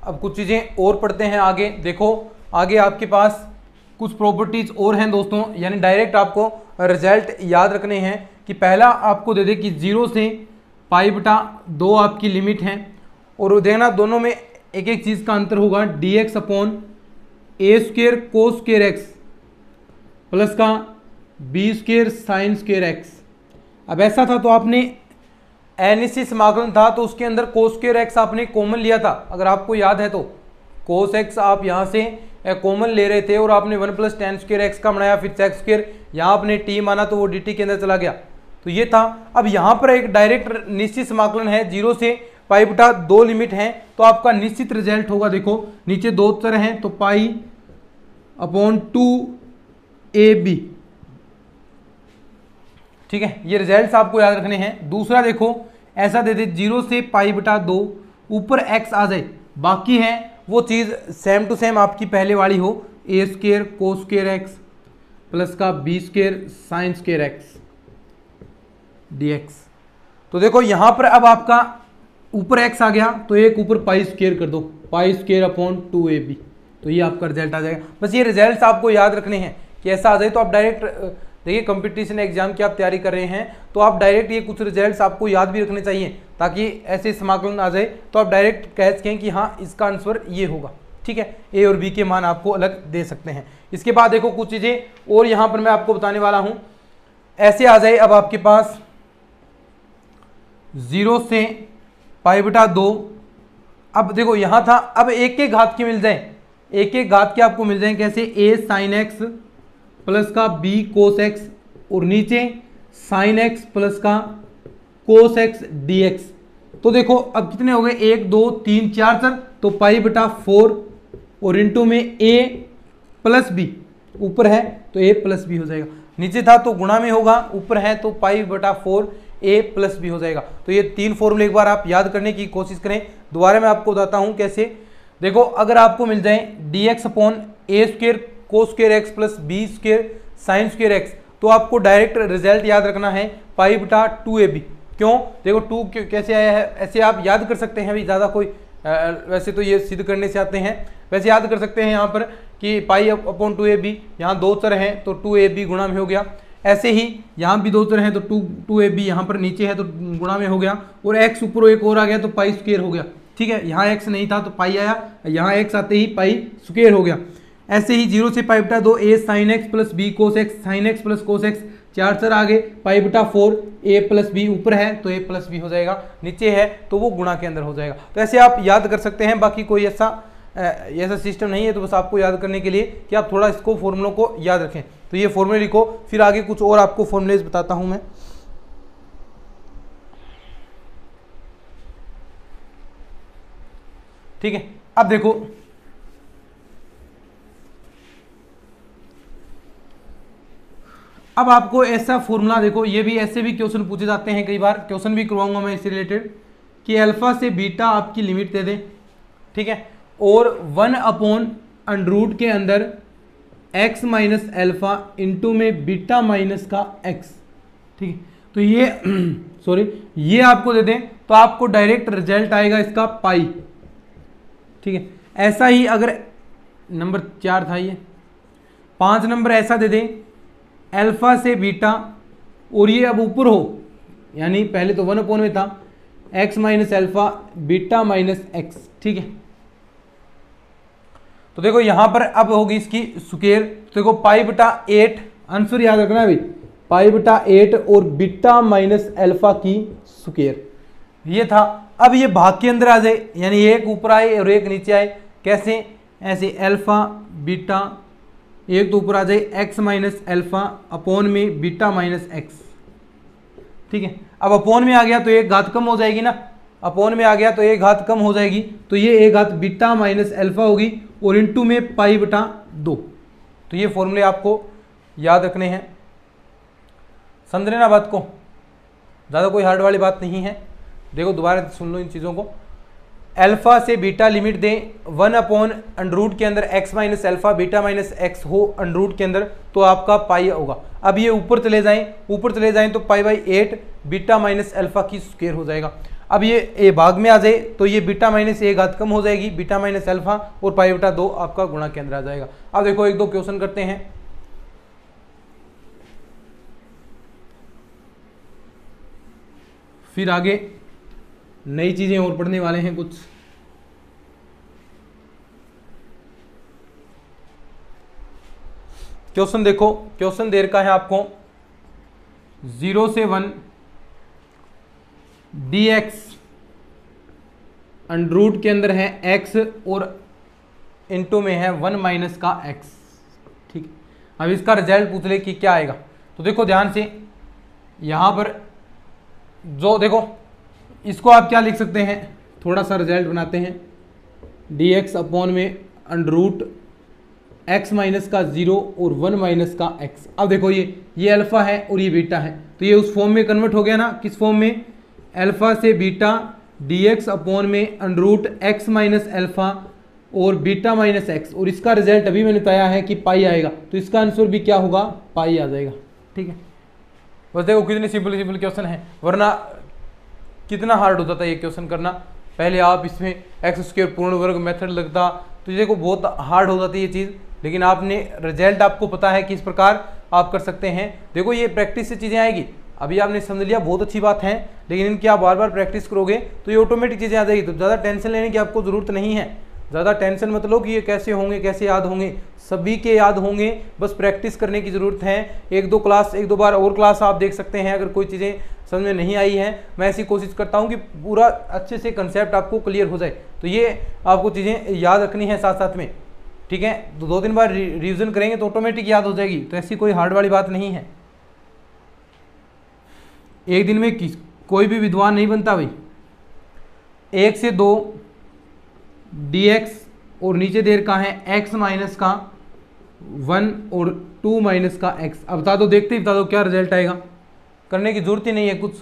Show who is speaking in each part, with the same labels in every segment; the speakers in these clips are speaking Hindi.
Speaker 1: अब कुछ चीज़ें और पढ़ते हैं आगे। देखो आगे आपके पास कुछ प्रॉपर्टीज और हैं दोस्तों, यानी डायरेक्ट आपको रिजल्ट याद रखने हैं कि पहला आपको दे दे कि 0 से π/2 आपकी लिमिट है, और देखना दोनों में एक एक चीज़ का अंतर होगा, dx/a² cos² x प्लस का b² sin² x। अब ऐसा था तो आपने अनिश्चित समाकलन था तो उसके अंदर cos² x आपने कॉमन लिया था, अगर आपको याद है तो cos x आप यहाँ से कॉमन ले रहे थे और आपने 1 + tan² x का बनाया, फिर sec², यहाँ आपने t माना तो वो dt के अंदर चला गया, तो ये था। अब यहाँ पर एक डायरेक्ट निश्चित समाकलन है, 0 से π/2 लिमिट है, तो आपका निश्चित रिजल्ट होगा, देखो नीचे दो उत्तर हैं तो π/2ab, ठीक है, ये रिजल्ट्स आपको याद रखने हैं। दूसरा देखो ऐसा दे दे 0 से π/2 ऊपर x आ जाए, बाकी है वो चीज़ सेम टू सेम आपकी पहले वाली हो, a² cos² x प्लस का b² sin² x dx। तो देखो यहाँ पर अब आपका ऊपर x आ गया तो एक ऊपर π² कर दो, π²/2ab, तो ये आपका रिजल्ट आ जाएगा। बस ये रिजल्ट्स आपको याद रखने हैं कि ऐसा आ जाए तो आप डायरेक्ट देखिए कंपटीशन एग्जाम की आप तैयारी कर रहे हैं तो आप डायरेक्ट ये कुछ रिजल्ट्स आपको याद भी रखने चाहिए, ताकि ऐसे समाकलन आ जाए तो आप डायरेक्ट कह सकें कि हाँ इसका आंसर ये होगा, ठीक है। ए और बी के मान आपको अलग दे सकते हैं। इसके बाद देखो कुछ चीज़ें और यहाँ पर मैं आपको बताने वाला हूँ। ऐसे आ जाए अब आपके पास 0 से π/2, अब देखो यहाँ था, अब एक एक घात के मिल जाए, एक एक घात के आपको मिल जाए, कैसे a sin x प्लस का b cos x और नीचे sin x प्लस का cos x dx। तो देखो अब कितने हो गए, 1 2 3 4 सर, तो π/4 और इंटू में a प्लस b, ऊपर है तो a प्लस b हो जाएगा, नीचे था तो गुणा में होगा, ऊपर है तो π/4 a प्लस b हो जाएगा। तो ये 3 फॉर्मूले एक बार आप याद करने की कोशिश करें। दोबारा मैं आपको बताता हूँ कैसे। देखो अगर आपको मिल जाए dx/a² cos² x plus b² sin² x, तो आपको डायरेक्ट रिजल्ट याद रखना है π/2ab। क्यों, देखो 2 कैसे आया है, ऐसे आप याद कर सकते हैं, अभी ज़्यादा कोई वैसे तो ये सिद्ध करने से आते हैं, वैसे याद कर सकते हैं यहाँ पर कि π/2ab, यहाँ दो चर हैं तो 2ab गुणा में हो गया। ऐसे ही यहाँ भी दो चर हैं तो 2ab यहाँ पर नीचे है तो गुणा में हो गया, और x ऊपर एक और आ गया तो π² हो गया, ठीक है। यहाँ x नहीं था तो पाई आया, यहाँ x आते ही π² हो गया। ऐसे ही 0 से π/2 a sin x plus b cos x, sin x plus cos x, 4 चर आगे, π/4 a प्लस b, ऊपर है तो a प्लस b हो जाएगा, नीचे है तो वो गुणा के अंदर हो जाएगा। तो ऐसे आप याद कर सकते हैं, बाकी कोई ऐसा सिस्टम नहीं है, तो बस आपको याद करने के लिए कि आप थोड़ा इसको फॉर्मूलों को याद रखें। तो ये फॉर्मूले लिखो, फिर आगे कुछ और आपको फॉर्मूलेज बताता हूं मैं। ठीक है, अब देखो अब आपको ऐसा फॉर्मूला, देखो ये भी ऐसे भी क्वेश्चन पूछे जाते हैं, कई बार क्वेश्चन भी करवाऊंगा मैं इससे रिलेटेड, कि अल्फा से बीटा आपकी लिमिट दे दें, ठीक है, और 1/√, के अंदर x माइनस अल्फा इंटू में बीटा माइनस का x, ठीक है। तो ये सॉरी ये आपको दे दें तो आपको डायरेक्ट रिजल्ट आएगा इसका पाई, ठीक है। ऐसा ही अगर नंबर 4 था, ये 5 नंबर ऐसा दे दें अल्फा से बीटा, और ये अब ऊपर हो, यानी पहले तो 1/, में था x minus alpha beta minus x, ठीक है। तो देखो यहां पर अब होगी इसकी स्क्वायर, तो देखो π/8, आंसर याद रखना है भाई, π/8 और बीटा माइनस अल्फा की स्क्वायर, ये था। अब ये भाग के अंदर आ जाए, यानी एक ऊपर आए और एक नीचे आए, कैसे, ऐसे अल्फा बीटा, एक तो ऊपर आ जाए x माइनस अल्फा अपॉन में बीटा माइनस x, ठीक है। अब अपॉन में आ गया तो एक घात कम हो जाएगी ना, अपॉन में आ गया तो एक घात कम हो जाएगी, तो ये एक घात बीटा माइनस अल्फा होगी, और इंटू में π/2। तो ये फॉर्मूले आपको याद रखने हैं, समझ रहे ना बात को, ज़्यादा कोई हार्ड वाली बात नहीं है। देखो दोबारा सुन लो इन चीज़ों को, अल्फा से बीटा लिमिट दें 1/√, के अंदर x minus alpha beta minus x हो √, के अंदर, तो आपका पाई होगा। अब ये ऊपर चले जाएं तो π/8 बीटा माइनस अल्फा की स्क्वायर हो जाएगा। अब ये ए भाग में आ जाए तो ये बीटा माइनस ए घात कम हो जाएगी, बीटा माइनस अल्फा और पाई बटा 2 आपका गुणा के अंदर आ जाएगा। अब देखो एक दो क्वेश्चन करते हैं। फिर आगे नई चीजें और पढ़ने वाले हैं कुछ। क्वेश्चन देखो, क्वेश्चन दे रखा है आपको 0 से 1 dx अंडर रूट के अंदर है x और इनटू में है 1 माइनस का x। ठीक है, अब इसका रिजल्ट पूछ ले कि क्या आएगा। तो देखो ध्यान से, यहां पर जो देखो इसको आप क्या लिख सकते हैं, थोड़ा सा रिजल्ट बनाते हैं। dx अपॉन में अंडर रूट x माइनस का 0 और 1 माइनस का x। अब देखो ये अल्फा है और ये बीटा है, तो ये उस फॉर्म में कन्वर्ट हो गया ना, किस फॉर्म में, अल्फा से बीटा dx अपॉन में under root x minus alpha और बीटा माइनस x, और इसका रिजल्ट अभी मैंने बताया है कि पाई आएगा, तो इसका आंसर भी क्या होगा, पाई आ जाएगा। ठीक है, बस देखो कितने सिंपल सिंपल क्वेश्चन है, वरना कितना हार्ड होता था ये क्वेश्चन करना। पहले आप इसमें एक्स स्क्वायर पूर्ण वर्ग मेथड लगता, तो देखो बहुत हार्ड हो जाती है ये चीज़, लेकिन आपने रिजल्ट आपको पता है कि इस प्रकार आप कर सकते हैं। देखो ये प्रैक्टिस से चीज़ें आएगी, अभी आपने समझ लिया बहुत अच्छी बात है, लेकिन इनकी आप बार बार प्रैक्टिस करोगे तो ये ऑटोमेटिक चीज़ें आ जाएगी। तो ज़्यादा टेंशन लेने की आपको ज़रूरत नहीं है, ज़्यादा टेंशन मत लो कि ये कैसे होंगे कैसे याद होंगे, सभी के याद होंगे, बस प्रैक्टिस करने की ज़रूरत है। एक दो बार और क्लास आप देख सकते हैं, अगर कोई चीज़ें समझ में नहीं आई है, मैं ऐसी कोशिश करता हूँ कि पूरा अच्छे से कंसेप्ट आपको क्लियर हो जाए। तो ये आपको चीज़ें याद रखनी है साथ साथ में, ठीक है। तो 2-3 बार रिवीजन करेंगे तो ऑटोमेटिक याद हो जाएगी, तो ऐसी कोई हार्ड वाली बात नहीं है। एक दिन में कोई भी विद्वान नहीं बनता भाई। 1 से 2 dx और नीचे देर का है x माइनस का 1 और 2 माइनस का x। अब बता दो, देखते ही बता दो क्या रिजल्ट आएगा, करने की जरूरत ही नहीं है कुछ।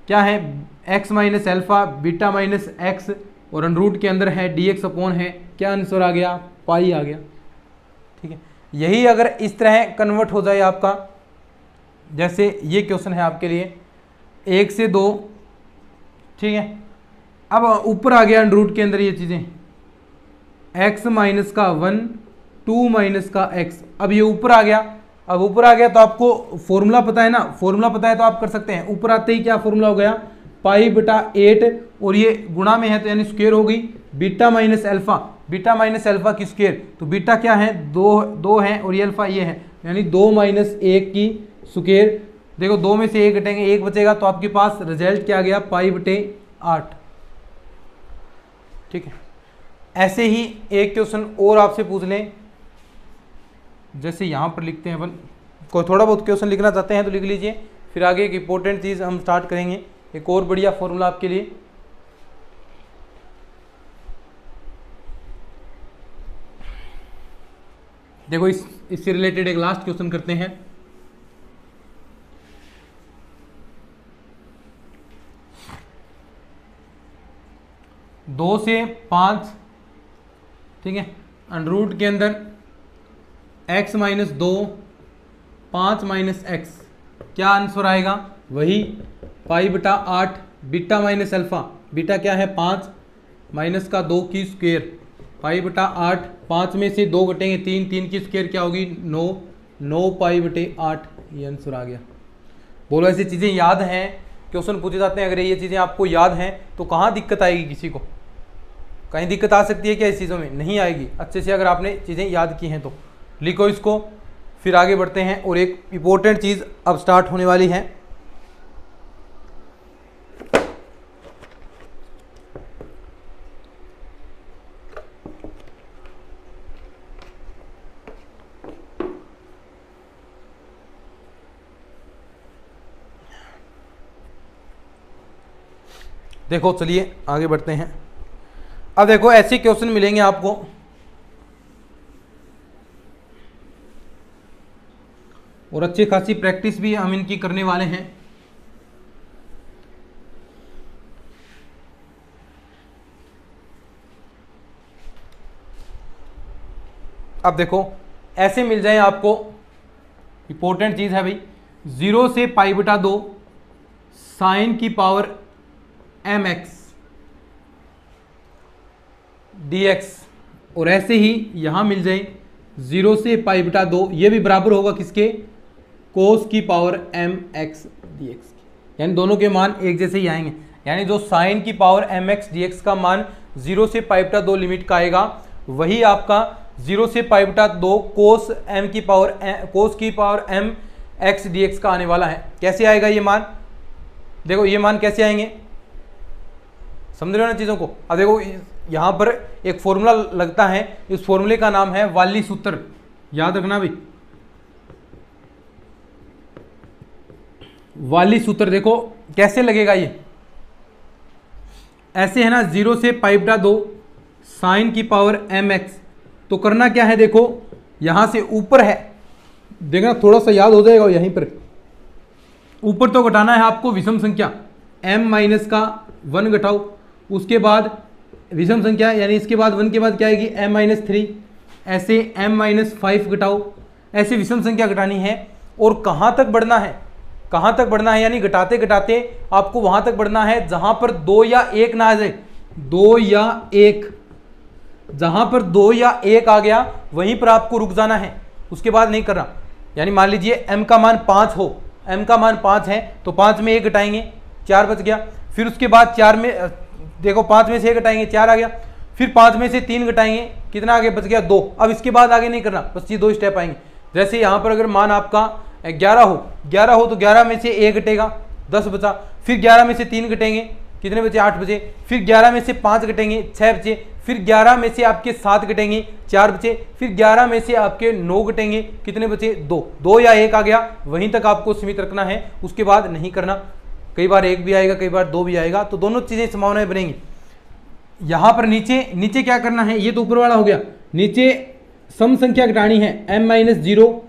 Speaker 1: क्या है, x minus alpha beta minus x और अंडर रूट के अंदर है dx अपॉन है, क्या आंसर आ गया, पाई आ गया। ठीक है, यही अगर इस तरह कन्वर्ट हो जाए आपका, जैसे ये क्वेश्चन है आपके लिए 1 से 2, ठीक है। अब ऊपर आ गया अंडर रूट के अंदर ये चीज़ें x माइनस का 1 2 माइनस का x। अब ये ऊपर आ गया, अब ऊपर आ गया तो आपको फॉर्मूला पता है ना, फॉर्मूला पता है तो आप कर सकते हैं। ऊपर आते ही क्या फॉर्मूला हो गया, पाई बटा 8 और ये गुणा में है तो यानी स्क्वायर हो गई, beta minus alpha, beta minus alpha की स्क्वायर। तो बीटा क्या है, 2 है और ये अल्फा ये है, यानी 2 माइनस 1 की स्क्वायर। देखो 2 में से 1 घटेंगे, 1 बचेगा, तो आपके पास रिजल्ट क्या आ गया, पाई बटे 8। ठीक है, ऐसे ही एक क्वेश्चन और आपसे पूछ लें, जैसे यहाँ पर लिखते हैं अपन, कोई थोड़ा बहुत क्वेश्चन लिखना चाहते हैं तो लिख लीजिए, फिर आगे एक इंपॉर्टेंट चीज़ हम स्टार्ट करेंगे, एक और बढ़िया फॉर्मूला आपके लिए। देखो इससे रिलेटेड एक लास्ट क्वेश्चन करते हैं। दो से 5, ठीक है, अंडर रूट के अंदर x माइनस 2 5 माइनस एक्स, क्या आंसर आएगा, वही पाई बटा 8 बीटा माइनस अल्फा, बीटा क्या है 5 माइनस का 2 की स्क्वायर, पाई बटा 8, 5 में से 2 घटेंगे 3, 3 की स्क्वायर क्या होगी 9, 9 पाई बटे 8, ये आंसर आ गया। बोलो ऐसी चीज़ें याद हैं, क्वेश्चन पूछे जाते हैं, अगर ये चीज़ें आपको याद हैं तो कहाँ दिक्कत आएगी, किसी को कहीं दिक्कत आ सकती है क्या, इस चीज़ों में नहीं आएगी, अच्छे से अगर आपने चीज़ें याद की हैं तो। लिखो इसको, फिर आगे बढ़ते हैं, और एक इम्पोर्टेंट चीज़ अब स्टार्ट होने वाली है। देखो चलिए आगे बढ़ते हैं। अब देखो ऐसे क्वेश्चन मिलेंगे आपको, और अच्छी खासी प्रैक्टिस भी हम इनकी करने वाले हैं। अब देखो ऐसे मिल जाए आपको, इंपॉर्टेंट चीज है भाई, 0 से पाई बटा 2 साइन की power m x d x, और ऐसे ही यहां मिल जाए 0 से पाई बटा 2, ये भी बराबर होगा किसके, कोस की power m x d x, यानी दोनों के मान एक जैसे ही आएंगे। यानी जो साइन की power m x d x का मान 0 से पाई बटा 2 लिमिट का आएगा, वही आपका 0 से पाई बटा 2 कोस की power m x d x का आने वाला है। कैसे आएगा ये मान, देखो ये मान कैसे आएंगे, समझ रहे हो ना चीज़ों को। अब देखो यहाँ पर एक फॉर्मूला लगता है, इस फॉर्मूले का नाम है वाली सूत्र, याद रखना भाई, वाली सूत्र। देखो कैसे लगेगा ये, ऐसे है ना, 0 से पाई बटा 2 साइन की पावर एम एक्स, तो करना क्या है, देखो यहां से ऊपर है, देखना थोड़ा सा याद हो जाएगा, यहीं पर ऊपर तो घटाना है आपको विषम संख्या, m माइनस का 1 घटाओ, उसके बाद विषम संख्या यानी इसके बाद 1 के बाद क्या आएगी m माइनस 3, ऐसे m माइनस 5 घटाओ, ऐसे विषम संख्या घटानी है। और कहाँ तक बढ़ना है, कहाँ तक बढ़ना है, यानी घटाते घटाते आपको वहां तक बढ़ना है जहां पर 2 या 1 ना आ जाए, 2 या 1, जहां पर 2 या 1 आ गया वहीं पर आपको रुक जाना है, उसके बाद नहीं करना। यानी मान लीजिए m का मान 5 हो, m का मान 5 है तो 5 में 1 घटाएंगे, 4 बच गया, फिर उसके बाद 4 में देखो 5 में से 1 घटाएंगे 4 आ गया, फिर 5 में से 3 घटाएंगे, कितना आगे बच गया 2। अब इसके बाद आगे नहीं करना, बस ये 2 स्टेप आएंगे। जैसे यहाँ पर अगर मान आपका 11 हो तो 11 में से 1 घटेगा 10 बचा, फिर 11 में से 3 घटेंगे, कितने बचे 8 बचे, फिर 11 में से 5 घटेंगे 6 बचे, फिर 11 में से आपके 7 घटेंगे 4 बचे, फिर 11 में से आपके 9 घटेंगे, कितने बचे 2 या 1 आ गया, वहीं तक आपको सीमित रखना है, उसके बाद नहीं करना। कई बार 1 भी आएगा, कई बार 2 भी आएगा, तो दोनों चीज़ें संभावनाएं बनेंगी। यहाँ पर नीचे क्या करना है, ये तो ऊपर वाला हो गया, नीचे सम संख्या घटानी है m माइनस 0,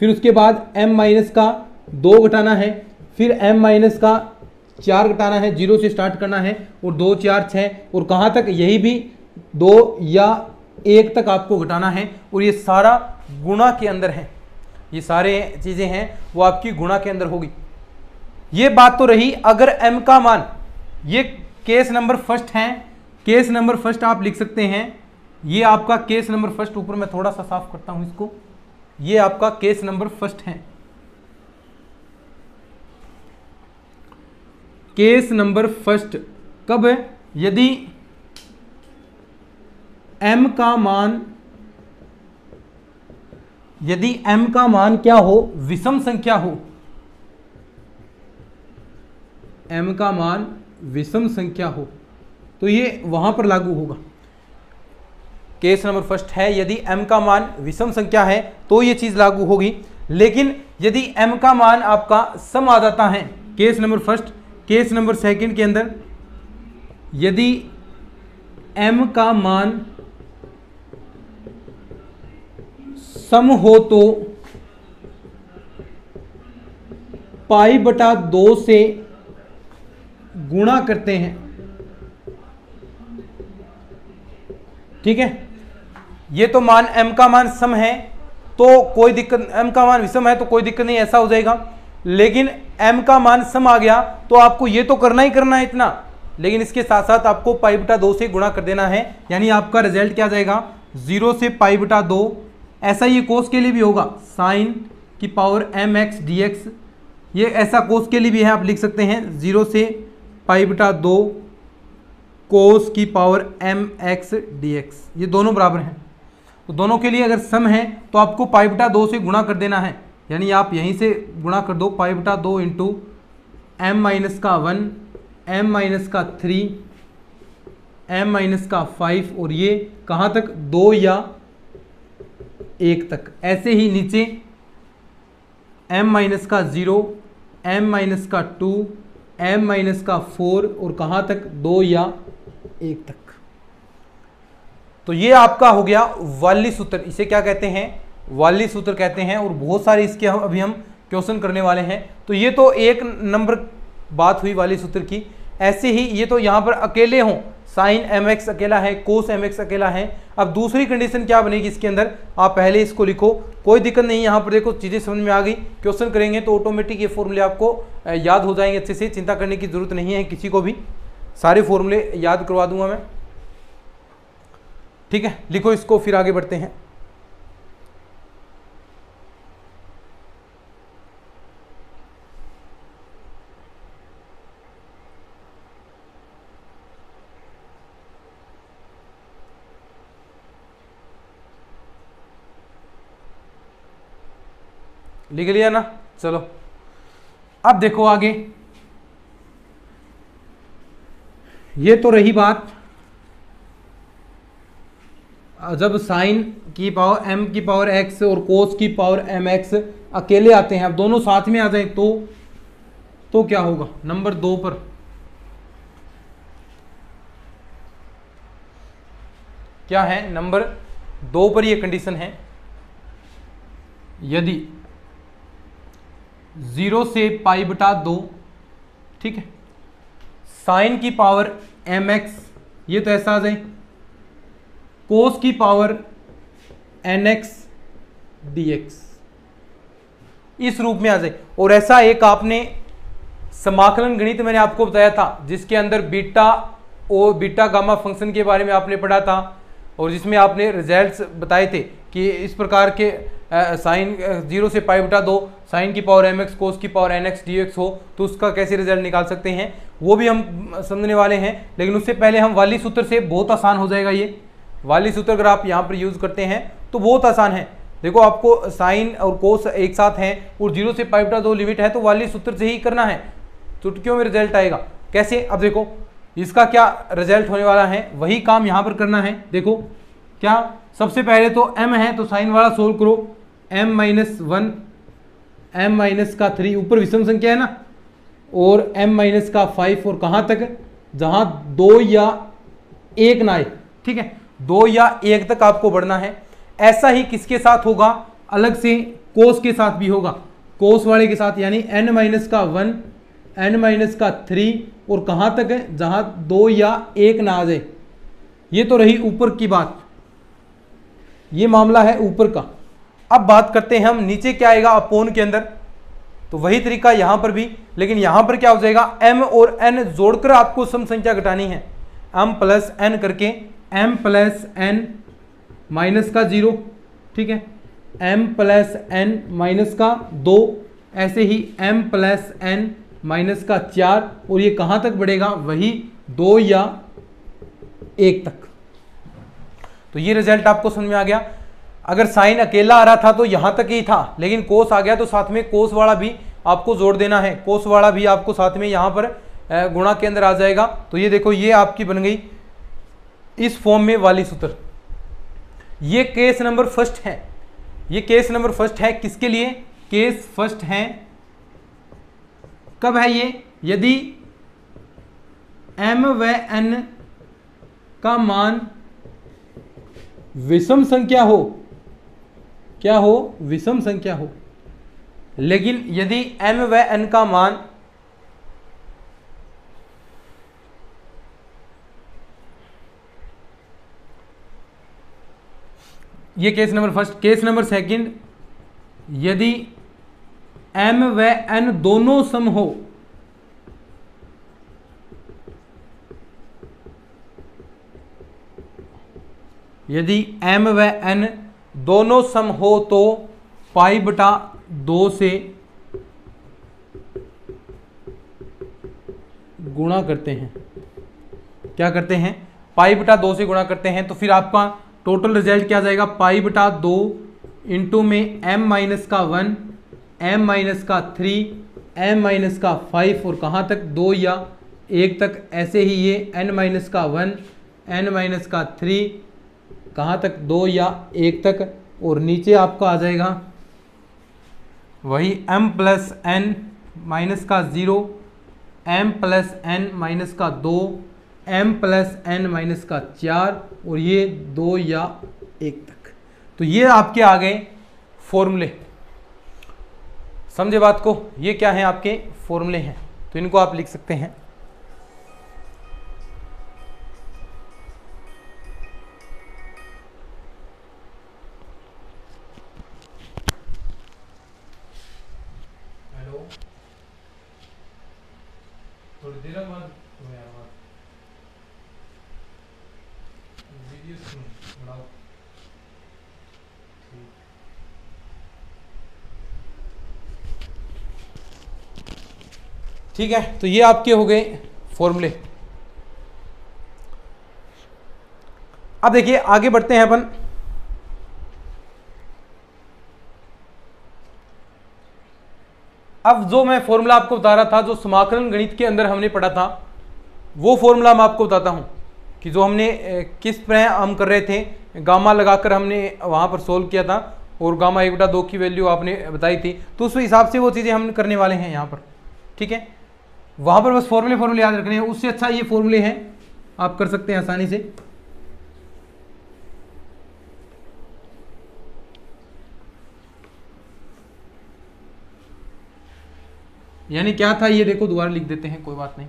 Speaker 1: फिर उसके बाद m माइनस का 2 घटाना है, फिर m माइनस का 4 घटाना है, 0 से स्टार्ट करना है, और 2 4 6, और कहाँ तक, यही भी 2 या 1 तक आपको घटाना है। और ये सारा गुणा के अंदर है, ये सारे चीज़ें हैं वो आपकी गुणा के अंदर होगी। ये बात तो रही अगर m का मान, ये केस नंबर फर्स्ट है, केस नंबर फर्स्ट आप लिख सकते हैं, ये आपका केस नंबर फर्स्ट, ऊपर मैं थोड़ा सा साफ करता हूं इसको, ये आपका केस नंबर फर्स्ट है। केस नंबर फर्स्ट कब है, यदि m का मान क्या हो, विषम संख्या हो, m का मान विषम संख्या हो, तो ये वहां पर लागू होगा। केस नंबर फर्स्ट है, यदि m का मान विषम संख्या है तो ये चीज लागू होगी। लेकिन यदि m का मान आपका सम आ जाता है, case number first, case number second के अंदर यदि m का मान सम हो तो पाई बटा 2 से गुणा करते हैं, ठीक है। ये तो मान m का मान सम है तो कोई दिक्कत, m का मान विषम है तो कोई दिक्कत नहीं, ऐसा हो जाएगा। लेकिन m का मान सम आ गया तो आपको ये तो करना ही करना है इतना, लेकिन इसके साथ साथ आपको पाई बटा 2 से गुणा कर देना है, यानी आपका रिजल्ट क्या जाएगा 0 से पाई बटा 2। ऐसा ये कोस के लिए भी होगा, साइन की power m x d x, ये ऐसा कोस के लिए भी है, आप लिख सकते हैं 0 से पाई बटा 2 कोस की power m x d x, ये दोनों बराबर हैं। तो दोनों के लिए अगर सम है तो आपको पाई बटा 2 से गुणा कर देना है, यानी आप यहीं से गुणा कर दो, पाई बटा 2 इंटू एम माइनस का 1, एम माइनस का 3, एम माइनस का 5, और ये कहाँ तक 2 या 1 तक। ऐसे ही नीचे m माइनस का 0, m माइनस का 2, m माइनस का 4, और कहाँ तक 2 या 1 तक। तो ये आपका हो गया वाली सूत्र, इसे क्या कहते हैं, वाली सूत्र कहते हैं। और बहुत सारे इसके अभी हम क्वेश्चन करने वाले हैं। तो ये तो एक नंबर बात हुई वाली सूत्र की। ऐसे ही ये तो यहाँ पर अकेले हों, साइन एम एक्स अकेला है, कोस एम एक्स अकेला है। अब दूसरी कंडीशन क्या बनेगी इसके अंदर, आप पहले इसको लिखो, कोई दिक्कत नहीं। यहाँ पर देखो चीज़ें समझ में आ गई, क्वेश्चन करेंगे तो ऑटोमेटिक ये फॉर्मूले आपको याद हो जाएंगे अच्छे से, चिंता करने की जरूरत नहीं है किसी को भी। सारे फॉर्मूले याद करवा दूंगा मैं, ठीक है। लिखो इसको, फिर आगे बढ़ते हैं। लिख लिया ना, चलो अब देखो आगे। ये तो रही बात जब साइन की पावर m की पावर x और कोस की पावर mx अकेले आते हैं, अब दोनों साथ में आ जाए तो क्या होगा। नंबर 2 पर क्या है, नंबर 2 पर ये कंडीशन है, यदि 0 से π/2, ठीक है, साइन की पावर mx, ये तो ऐसा आ जाए, कोस की पावर nx dx, इस रूप में आ जाए। और ऐसा एक आपने समाकलन गणित मैंने आपको बताया था जिसके अंदर बीटा और बीटा गामा फंक्शन के बारे में आपने पढ़ा था, और जिसमें आपने रिजल्ट्स बताए थे कि इस प्रकार के साइन 0 से π/2 साइन की पावर mx कोस की पावर nx dx हो तो उसका कैसे रिजल्ट निकाल सकते हैं, वो भी हम समझने वाले हैं। लेकिन उससे पहले हम वाली सूत्र से, बहुत आसान हो जाएगा ये वाली सूत्र, अगर आप यहाँ पर यूज करते हैं तो बहुत आसान है। देखो आपको साइन और कोस एक साथ हैं और 0 से π/2 लिमिट है, तो वाली सूत्र से ही करना है, चुटकियों में रिजल्ट आएगा। कैसे, अब देखो इसका क्या रिजल्ट होने वाला है, वही काम यहाँ पर करना है। देखो क्या, सबसे पहले तो m है तो साइन वाला सोल्व करो, m-1 m-3, ऊपर विषम संख्या है ना, और m-5, और कहाँ तक, जहाँ 2 या 1 ना आए, ठीक है, 2 या 1 तक आपको बढ़ना है। ऐसा ही किसके साथ होगा, अलग से कोस के साथ भी होगा, कोस वाले के साथ, यानी n-1 n-3, और कहाँ तक है, जहाँ 2 या 1 ना आ जाए। ये तो रही ऊपर की बात, ये मामला है ऊपर का। अब बात करते हैं हम नीचे क्या आएगा अपोन के अंदर, तो वही तरीका यहां पर भी, लेकिन यहां पर क्या हो जाएगा, m और n जोड़कर आपको सम संख्या घटानी है, m प्लस n करके, m प्लस n माइनस का 0, ठीक है, m प्लस n माइनस का 2, ऐसे ही m प्लस n माइनस का 4, और ये कहां तक बढ़ेगा, वही 2 या 1 तक। तो ये रिजल्ट आपको समझ में आ गया। अगर साइन अकेला आ रहा था तो यहां तक ही था, लेकिन कोस आ गया तो साथ में कोस वाला भी आपको जोड़ देना है, कोस वाला भी आपको साथ में यहां पर गुणा के अंदर आ जाएगा। तो ये देखो, ये आपकी बन गई इस फॉर्म में वाली सूत्र। ये केस नंबर फर्स्ट है, ये केस नंबर फर्स्ट है, किसके लिए, केस फर्स्ट है, कब है ये, यदि m व n का मान विषम संख्या हो, क्या हो, विषम संख्या हो। लेकिन यदि m व n का मान ये case number first. Case number second, यदि m व n दोनों सम हो, यदि m व n दोनों सम हो तो π/2 से गुणा करते हैं, क्या करते हैं, π/2 से गुणा करते हैं। तो फिर आपका टोटल रिजल्ट क्या आ जाएगा, π/2 इंटू में m-1 m-3 m-5, और कहाँ तक, 2 या 1 तक। ऐसे ही ये n-1 n-3 कहाँ तक, 2 या 1 तक। और नीचे आपका आ जाएगा वही m प्लस n माइनस का 0 m प्लस n माइनस का 2 m प्लस n माइनस का 4, और ये 2 या 1 तक। तो ये आपके आ गए फॉर्मूले, समझे बात को, ये क्या है, आपके फॉर्मूले हैं, तो इनको आप लिख सकते हैं। थोड़ी देर बाद ठीक है, तो ये आपके हो गए फॉर्मूले। अब देखिए आगे बढ़ते हैं अपन। अब जो मैं फॉर्मूला आपको बता रहा था, जो समाकलन गणित के अंदर हमने पढ़ा था, वो फॉर्मूला मैं आपको बताता हूं कि जो हमने किस तरह हम कर रहे थे, गामा लगाकर हमने वहां पर सोल्व किया था और गामा 1/2 की वैल्यू आपने बताई थी, तो उस हिसाब से वो चीज़ें हम करने वाले हैं यहाँ पर। ठीक है, वहां पर बस फॉर्मूले याद रखने हैं, उससे अच्छा ये फॉर्मूले हैं, आप कर सकते हैं आसानी से। यानी क्या था ये देखो, दोबारा लिख देते हैं, कोई बात नहीं।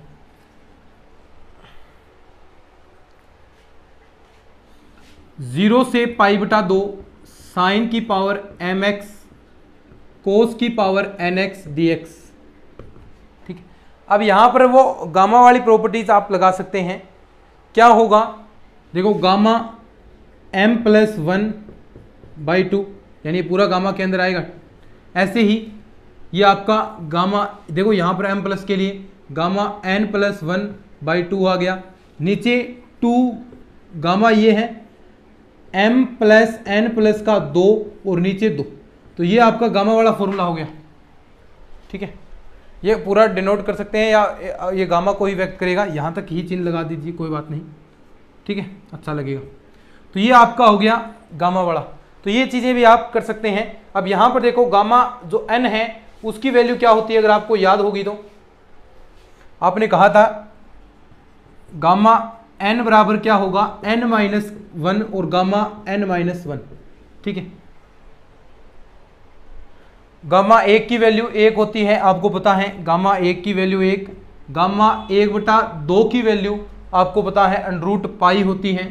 Speaker 1: जीरो से π/2 साइन की पावर mx कोस की पावर nx dx। ठीक है, अब यहां पर वो गामा वाली प्रॉपर्टीज आप लगा सकते हैं। क्या होगा, देखो गामा m+1/2, यानी पूरा गामा के अंदर आएगा। ऐसे ही ये आपका गामा, देखो यहाँ पर m प्लस के लिए गामा n+1/2 आ गया, नीचे 2 गामा ये है m+n+2 और नीचे 2, तो ये आपका गामा वाला फॉर्मूला हो गया। ठीक है, ये पूरा डिनोट कर सकते हैं या ये गामा को ही व्यक्त करेगा, यहाँ तक ही चिन्ह लगा दीजिए, कोई बात नहीं। ठीक है, अच्छा लगेगा। तो ये आपका हो गया गामा वाला, तो ये चीज़ें भी आप कर सकते हैं। अब यहाँ पर देखो गामा जो n है उसकी वैल्यू क्या होती है, अगर आपको याद होगी तो आपने कहा था गामा n बराबर क्या होगा, n-1 और गामा n-1। ठीक है, गामा 1 की वैल्यू 1 होती है, आपको पता है गामा 1 की वैल्यू 1, गामा 1/2 की वैल्यू आपको पता है √π होती है।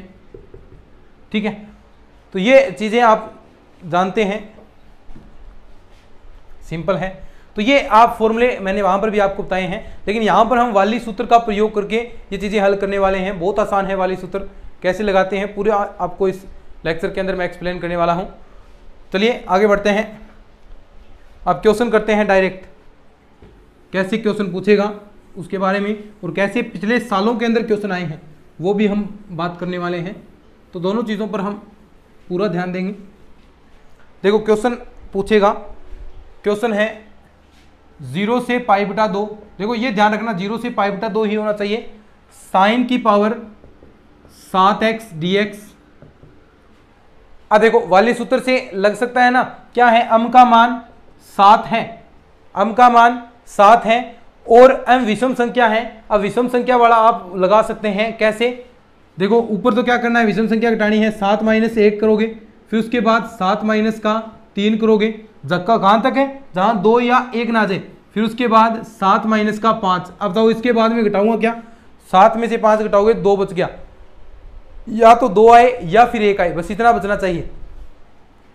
Speaker 1: ठीक है, तो ये चीज़ें आप जानते हैं, सिंपल है। तो ये आप फॉर्मूले मैंने वहां पर भी आपको बताए हैं, लेकिन यहां पर हम वाली सूत्र का प्रयोग करके ये चीज़ें हल करने वाले हैं। बहुत आसान है, वाली सूत्र कैसे लगाते हैं पूरे आपको इस लेक्चर के अंदर मैं एक्सप्लेन करने वाला हूं। चलिए आगे बढ़ते हैं, अब क्वेश्चन करते हैं डायरेक्ट। कैसे क्वेश्चन पूछेगा उसके बारे में, और कैसे पिछले सालों के अंदर क्वेश्चन आए हैं वो भी हम बात करने वाले हैं। तो दोनों चीज़ों पर हम पूरा ध्यान देंगे। देखो क्वेश्चन पूछेगा, क्वेश्चन है 0 से π/2। देखो ये ध्यान रखना 0 से π/2 ही होना चाहिए। साइन की पावर 7x dx। अब देखो वाले सूत्र से लग सकता है ना, क्या है, m का मान 7 है, m का मान 7 है और m विषम संख्या है। अब विषम संख्या वाला आप लगा सकते हैं, कैसे, देखो ऊपर तो क्या करना है, विषम संख्या घटानी है, 7 - 1 करोगे, फिर उसके बाद 7 - का 3 करोगे, जक्का कहाँ तक है, जहाँ 2 या 1 ना जाए, फिर उसके बाद 7 - का 5। अब बताओ इसके बाद में घटाऊंगा क्या, 7 में से 5 घटाओगे 2 बच गया, या तो 2 आए या फिर 1 आए, बस इतना बचना चाहिए।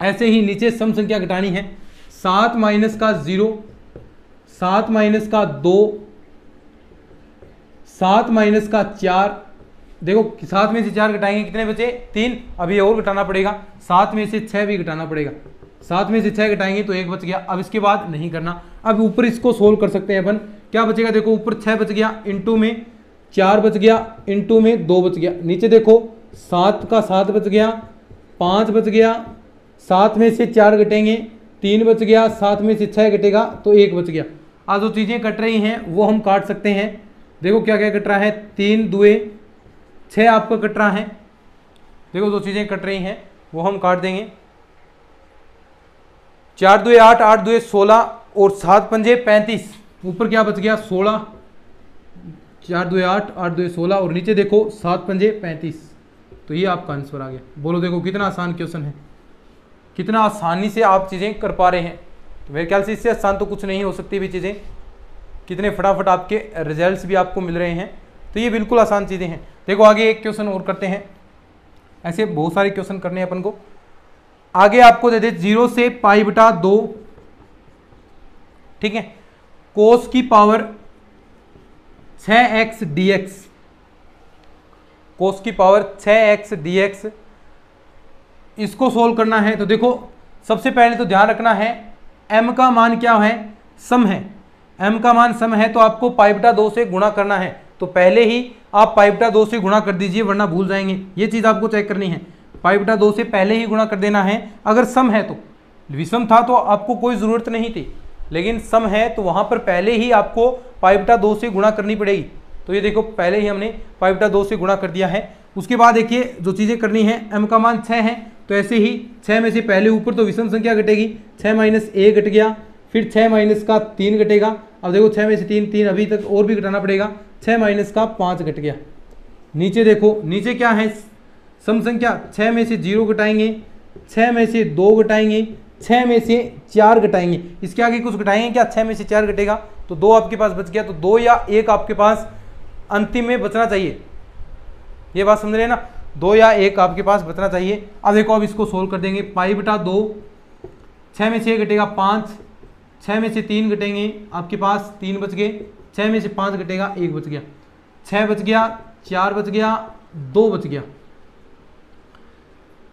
Speaker 1: ऐसे ही नीचे सम संख्या घटानी है, 7 - का 0, 7 - का 2, 7 - का 4। देखो 7 में से 4 घटाएंगे कितने बचे, 3। अभी और घटाना पड़ेगा, 7 में से 6 भी घटाना पड़ेगा, 7 में से 6 घटाएंगे तो 1 बच गया। अब इसके बाद नहीं करना, अब ऊपर इसको सोल्व कर सकते हैं अपन। क्या बचेगा, देखो ऊपर 6 बच गया, इंटू में 4 बच गया, इंटू में 2 बच गया, नीचे देखो 7 का 7 बच गया, 5 बच गया, 7 में से 4 घटेंगे 3 बच गया, 7 में से 6 घटेगा तो 1 बच गया। आज जो चीज़ें कट रही हैं वो हम काट सकते हैं। देखो क्या क्या कट रहा है, 3 2 6 आपका कट रहा है। देखो जो चीज़ें कट रही हैं वो हम काट देंगे, 4 2 8, 8 2 16 और 7 पंजे 35। ऊपर क्या बच गया, 16, 4 2 8, 8 2 16 और नीचे देखो 7 पंजे 35। तो ये आपका आंसर आ गया। बोलो देखो कितना आसान क्वेश्चन है, कितना आसानी से आप चीज़ें कर पा रहे हैं। तो मेरे ख्याल से इससे आसान तो कुछ नहीं हो सकती भी चीज़ें, कितने फटाफट आपके रिजल्ट्स भी आपको मिल रहे हैं। तो ये बिल्कुल आसान चीज़ें हैं। देखो आगे एक क्वेश्चन और करते हैं, ऐसे बहुत सारे क्वेश्चन करने हैं अपन को। आगे आपको दे दे 0 से π/2, ठीक है, कोस की पावर 6x dx, कोस की पावर 6x dx। इसको सोल्व करना है तो देखो सबसे पहले तो ध्यान रखना है m का मान क्या है, सम है। m का मान सम है तो आपको पाई बटा 2 से गुणा करना है, तो पहले ही आप पाई बटा 2 से गुणा कर दीजिए वरना भूल जाएंगे। ये चीज़ आपको चेक करनी है, पाई बटा 2 से पहले ही गुणा कर देना है। अगर सम है तो, विषम था तो आपको कोई ज़रूरत नहीं थी, लेकिन सम है तो वहाँ पर पहले ही आपको पाई बटा 2 से गुणा करनी पड़ेगी। तो ये देखो पहले ही हमने पाई बटा 2 से गुणा कर दिया है। उसके बाद देखिए जो चीज़ें करनी है, m का मान 6 है तो ऐसे ही 6 में से पहले ऊपर तो विषम संख्या घटेगी, 6 माइनस a घट गया, फिर 6 माइनस का 3 घटेगा। अब देखो 6 में से 3 अभी तक और भी घटाना पड़ेगा, 6 माइनस का 5 घट गया। नीचे देखो, नीचे क्या है सम संख्या, 6 में से 0 घटाएंगे, 6 में से 2 घटाएंगे, 6 में से 4 घटाएंगे। इसके आगे कुछ घटाएंगे क्या, 6 में से 4 घटेगा तो 2 आपके पास बच गया। तो 2 या 1 आपके पास अंतिम में बचना चाहिए, ये बात समझ रहे हैं ना, 2 या 1 आपके पास बचना चाहिए। अब देखो अब इसको सोल्व कर देंगे, पाई बटा 2, 6 में से 1 घटेगा 5, 6 में से 3 घटेंगे आपके पास 3 बच गए, 6 में से 5 घटेगा 1 बच गया, 6 बच गया, 4 बच गया, 2 बच गया।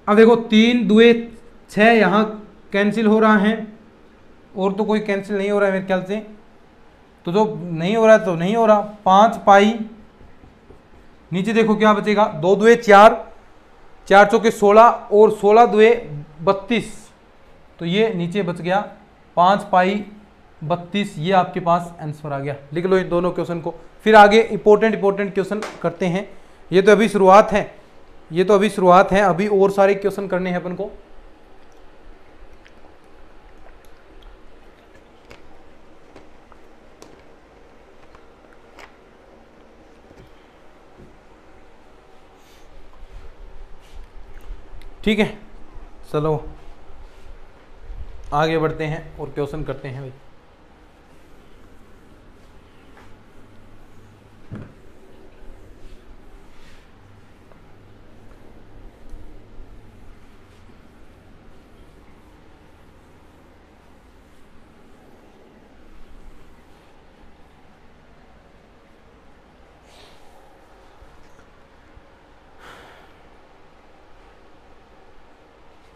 Speaker 1: अब देखो 3 दुए 6 यहाँ कैंसिल हो रहा है, और तो कोई कैंसिल नहीं हो रहा है मेरे ख्याल से, तो जो नहीं हो रहा है तो नहीं हो रहा। 5 पाई, नीचे देखो क्या बचेगा, 2 दुए 4, 4 चौके 16 और 16 दुए 32, तो ये नीचे बच गया 5 पाई 32। ये आपके पास आंसर आ गया। लिख लो इन दोनों क्वेश्चन को, फिर आगे इंपॉर्टेंट क्वेश्चन करते हैं। ये तो अभी शुरुआत है, ये तो अभी शुरुआत है, अभी और सारे क्वेश्चन करने हैं अपन को। ठीक है, चलो आगे बढ़ते हैं और क्वेश्चन करते हैं भाई।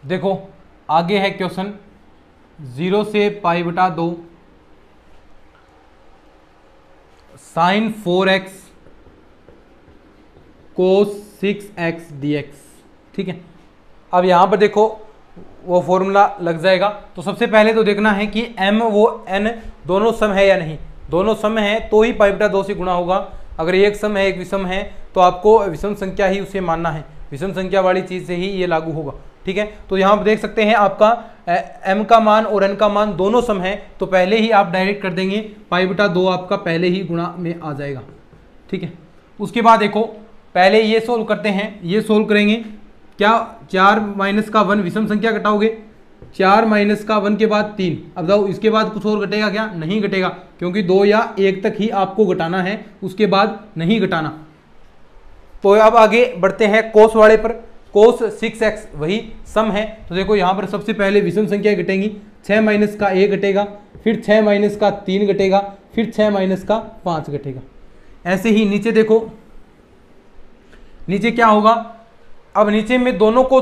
Speaker 1: देखो आगे है क्वेश्चन, 0 से पाई बटा 2 साइन 4x कोस 6x dx। ठीक है, अब यहाँ पर देखो वो फॉर्मूला लग जाएगा। तो सबसे पहले तो देखना है कि m वो n दोनों सम है या नहीं। दोनों सम है तो ही पाई बटा 2 से गुणा होगा। अगर एक सम है एक विषम है तो आपको विषम संख्या ही उसे मानना है, विषम संख्या वाली चीज़ से ही ये लागू होगा। ठीक है, तो यहाँ पर देख सकते हैं आपका m का मान और n का मान दोनों सम है, तो पहले ही आप डायरेक्ट कर देंगे, पाई बटा 2 आपका पहले ही गुणा में आ जाएगा। ठीक है, उसके बाद देखो पहले ये सोल्व करते हैं, ये सोल्व करेंगे क्या, 4 माइनस का 1 विषम संख्या घटाओगे, 4 माइनस का 1 के बाद 3। अब बताओ इसके बाद कुछ और घटेगा क्या, नहीं घटेगा, क्योंकि 2 या 1 तक ही आपको घटाना है, उसके बाद नहीं घटाना। तो अब आगे बढ़ते हैं कोस वाले पर। कोस 6x वही सम है, तो देखो यहाँ पर सबसे पहले विषम संख्या घटेंगी, 6 माइनस का 1 घटेगा, फिर 6 माइनस का 3 घटेगा, फिर 6 माइनस का 5 घटेगा। ऐसे ही नीचे देखो, नीचे क्या होगा, अब नीचे में दोनों को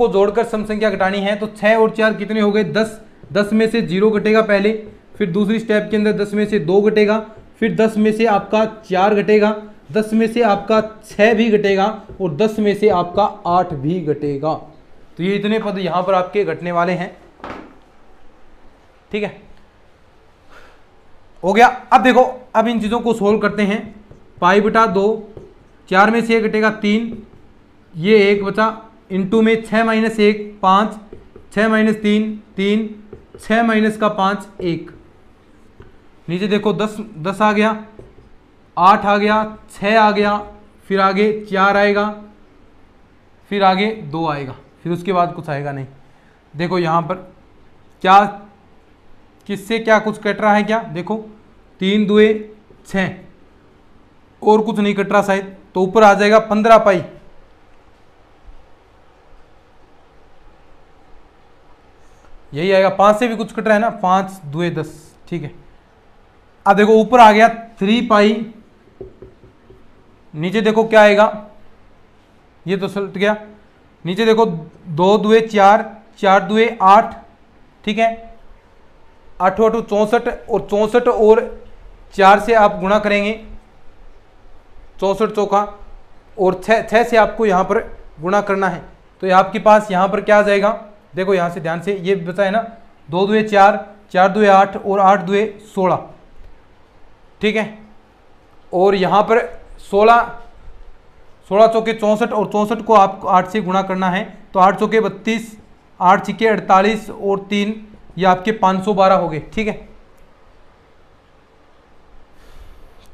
Speaker 1: जोड़कर सम संख्या घटानी है। तो 6 और 4 कितने हो गए, 10। 10 में से 0 घटेगा पहले, फिर दूसरी स्टेप के अंदर 10 में से 2 घटेगा, फिर 10 में से आपका 4 घटेगा, 10 में से आपका 6 भी घटेगा, और 10 में से आपका 8 भी घटेगा। तो ये इतने पद यहाँ पर आपके घटने वाले हैं। ठीक है, हो गया। अब देखो अब इन चीज़ों को सोल्व करते हैं। पाई बटा 2, 4 में से 1 घटेगा 3, ये 1 बचा, इंटू में 6 माइनस 1 5, 6 माइनस 3 3, 6 माइनस का 5 1। नीचे देखो 10 आ गया, 8 आ गया, 6 आ गया, फिर आगे 4 आएगा, फिर आगे 2 आएगा, फिर उसके बाद कुछ आएगा नहीं। देखो यहाँ पर क्या, किससे क्या कुछ कट रहा है क्या, देखो 3 दुए 6 और कुछ नहीं कट रहा शायद, तो ऊपर आ जाएगा 15 पाई। यही आएगा, 5 से भी कुछ कट रहा है ना, 5 दुए 10। ठीक है, अब देखो ऊपर आ गया 3 पाई, नीचे देखो क्या आएगा, ये तो सलट गया, नीचे देखो 2 दुए 4, 4 दुए 8, ठीक है, 8 8 64, और 64 और 4 से आप गुणा करेंगे, 64 चौका, और 6 से आपको यहाँ पर गुणा करना है। तो ये आपके पास यहाँ पर क्या आ जाएगा, देखो यहाँ से ध्यान से, ये बता है ना 2 दुए 4, 4 दुए 8 और 8 दुए 16, ठीक है, और यहाँ पर 16 चौके 64, और 64 को आपको 8 से गुणा करना है, तो 8 चौके 32, 8 छिके 48 और 3, ये आपके 512 हो गए, ठीक है।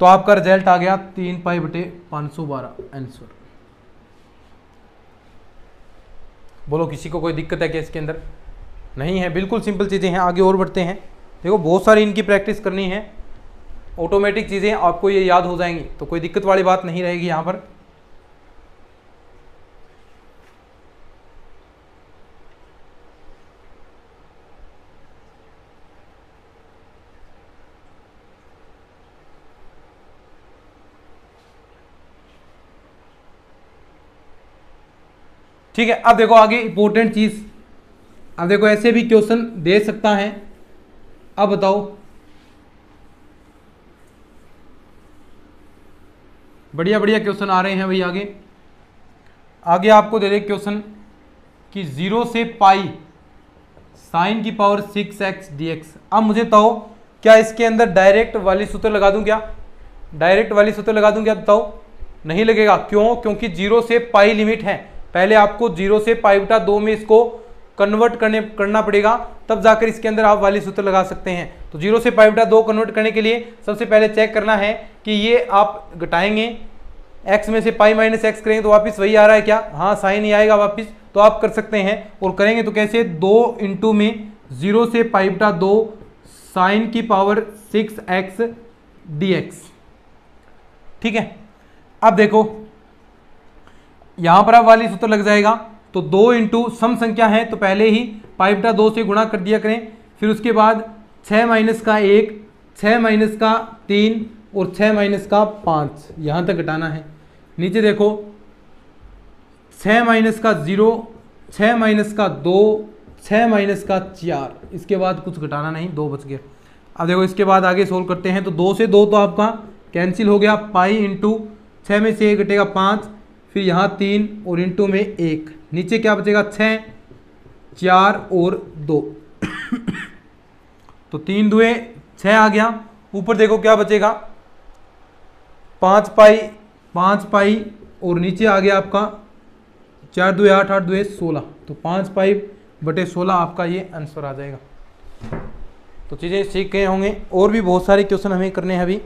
Speaker 1: तो आपका रिजल्ट आ गया 3 पाई बटे 512 आंसर। बोलो किसी को कोई दिक्कत है क्या इसके अंदर? नहीं है, बिल्कुल सिंपल चीज़ें हैं। आगे और बढ़ते हैं। देखो बहुत सारी इनकी प्रैक्टिस करनी है, ऑटोमेटिक चीज़ें आपको ये याद हो जाएंगी, तो कोई दिक्कत वाली बात नहीं रहेगी यहाँ पर। ठीक है, अब देखो आगे इंपॉर्टेंट चीज, अब देखो ऐसे भी क्वेश्चन दे सकता है। अब बताओ, बढ़िया बढ़िया क्वेश्चन आ रहे हैं भाई। आगे आपको दे दे क्वेश्चन कि 0 से पाई साइन की पावर 6x dx। अब मुझे बताओ क्या इसके अंदर डायरेक्ट वाली सूत्र लगा दूं? क्या डायरेक्ट वाली सूत्र लगा दूं? क्या बताओ? नहीं लगेगा। क्यों? क्योंकि 0 से पाई लिमिट है, पहले आपको 0 से पाई बटा 2 में इसको कन्वर्ट करना पड़ेगा, तब जाकर इसके अंदर आप वाली सूत्र लगा सकते हैं। तो 0 से पाई बटा 2 कन्वर्ट करने के लिए सबसे पहले चेक करना है कि ये आप घटाएंगे, x में से पाई माइनस एक्स करेंगे तो वापस वही आ रहा है क्या? हाँ, साइन ही आएगा वापस। तो आप कर सकते हैं, और करेंगे तो कैसे? 2 इंटू में 0 से पाई बटा 2 साइन की पावर 6x dx। ठीक है, अब देखो यहां पर अब वाली सूत्र लग जाएगा। तो 2 इंटू सम संख्या है तो पहले ही पाई बटा 2 से गुणा कर दिया करें, फिर उसके बाद 6 माइनस का 1, 6 माइनस का 3 और 6 माइनस का 5, यहां तक घटाना है। नीचे देखो 6 माइनस का 0, 6 माइनस का 2, 6 माइनस का 4, इसके बाद कुछ घटाना नहीं, 2 बच गया। अब देखो इसके बाद आगे सोल्व करते हैं। तो 2 से 2 तो आपका कैंसिल हो गया, पाई इंटू 6 में से 1 घटेगा 5, फिर यहाँ 3 और इंटू में 1, नीचे क्या बचेगा? 6, 4 और 2 तो 3 दुए 6 आ गया। ऊपर देखो क्या बचेगा? 5 पाई और नीचे आ गया आपका 4 दुए 8, 8 दुए 16, तो 5 पाई बटे 16 आपका ये आंसर आ जाएगा। तो चीज़ें सीख गए होंगे। और भी बहुत सारे क्वेश्चन हमें करने हैं अभी।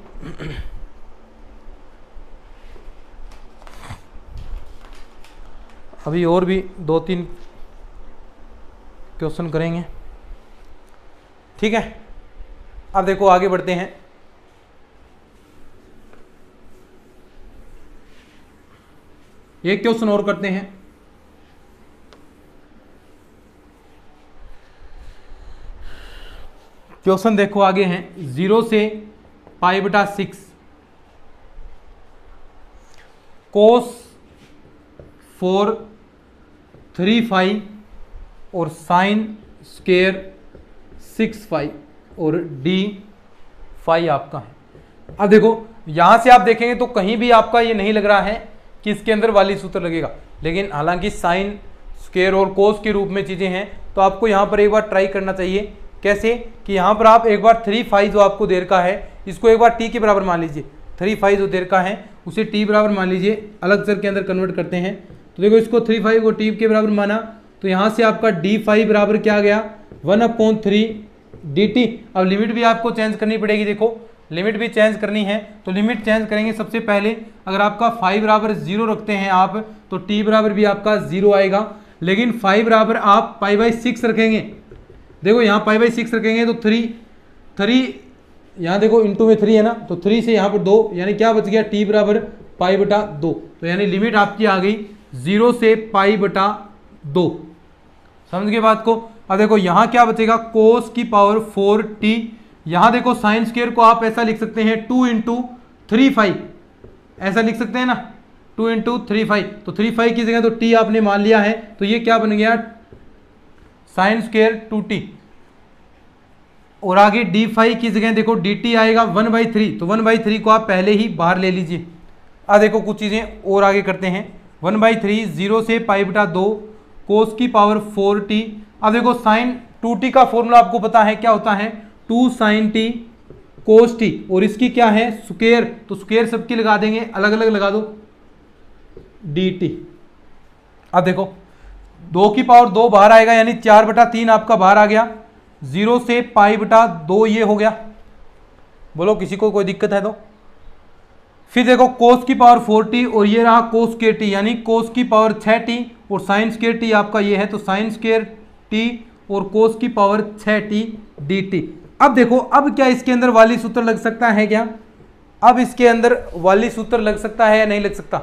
Speaker 1: अभी और भी 2-3 क्वेश्चन करेंगे। ठीक है, अब देखो आगे बढ़ते हैं। एक क्वेश्चन और करते हैं। क्वेश्चन देखो आगे हैं, 0 से पाई बटा 6 कोस 4 3 फाई और साइन स्क्वायर 6 फाई और डी फाई आपका है। अब देखो यहां से आप देखेंगे तो कहीं भी आपका ये नहीं लग रहा है कि इसके अंदर वाली सूत्र लगेगा, लेकिन हालांकि साइन स्क्वायर और कोस के रूप में चीजें हैं, तो आपको यहां पर एक बार ट्राई करना चाहिए। कैसे? कि यहां पर आप एक बार 3 फाई जो आपको देर का है, इसको एक बार टी के बराबर मान लीजिए। 3 फाई जो देर का है उसे टी बराबर मान लीजिए, अलग चर के अंदर कन्वर्ट करते हैं। तो देखो इसको 3 फाई को टी के बराबर माना, तो यहाँ से आपका डी फाई बराबर क्या आ गया? 1/3 dt। अब लिमिट भी आपको चेंज करनी पड़ेगी। देखो लिमिट भी चेंज करनी है, तो लिमिट चेंज करेंगे सबसे पहले। अगर आपका फाई बराबर 0 रखते हैं आप, तो टी बराबर भी आपका 0 आएगा। लेकिन फाई बराबर आप पाई बाई 6 रखेंगे, देखो यहाँ पाई बाई 6 रखेंगे तो 3 यहाँ देखो इंटू में 3 है ना, तो 3 से यहाँ पर 2, यानी क्या बच गया? टी बराबर पाई बटा 2। तो यानी लिमिट आपकी आ गई 0 से पाई बटा 2। समझ गए बात को? अब देखो यहाँ क्या बचेगा? कोस की पावर 4t। यहाँ देखो साइन स्क्वायर को आप ऐसा लिख सकते हैं 2 इंटू 3 फाई, ऐसा लिख सकते हैं ना, 2 इंटू 3 तो 3 की जगह तो टी आपने मान लिया है, तो ये क्या बन गया साइन स्क्वायर 2t। और आगे d5 की जगह देखो dt आएगा 1/3, तो 1/3 को आप पहले ही बाहर ले लीजिए। अब देखो कुछ चीज़ें और आगे करते हैं। 1/3 0 से π/2 कोस की पावर 4t। अब देखो साइन 2t का फॉर्मूला आपको पता है क्या होता है, 2 sin t cos t, और इसकी क्या है स्क्वायर, तो स्क्वायर सबकी लगा देंगे, अलग अलग लगा दो dt। अब देखो 2 की पावर 2 बाहर आएगा, यानी 4/3 आपका बाहर आ गया। 0 से π/2 ये हो गया। बोलो किसी को कोई दिक्कत है तो। फिर देखो कोस की पावर 4t और ये रहा कोस स्क्वायर t, यानी कोस की पावर 6t और साइन स्क्वायर t आपका ये है, तो साइन स्क्वायर t और कोस की पावर 6t dt। अब देखो अब क्या इसके अंदर वाली सूत्र लग सकता है क्या, अब इसके अंदर वाली सूत्र लग सकता है या नहीं लग सकता।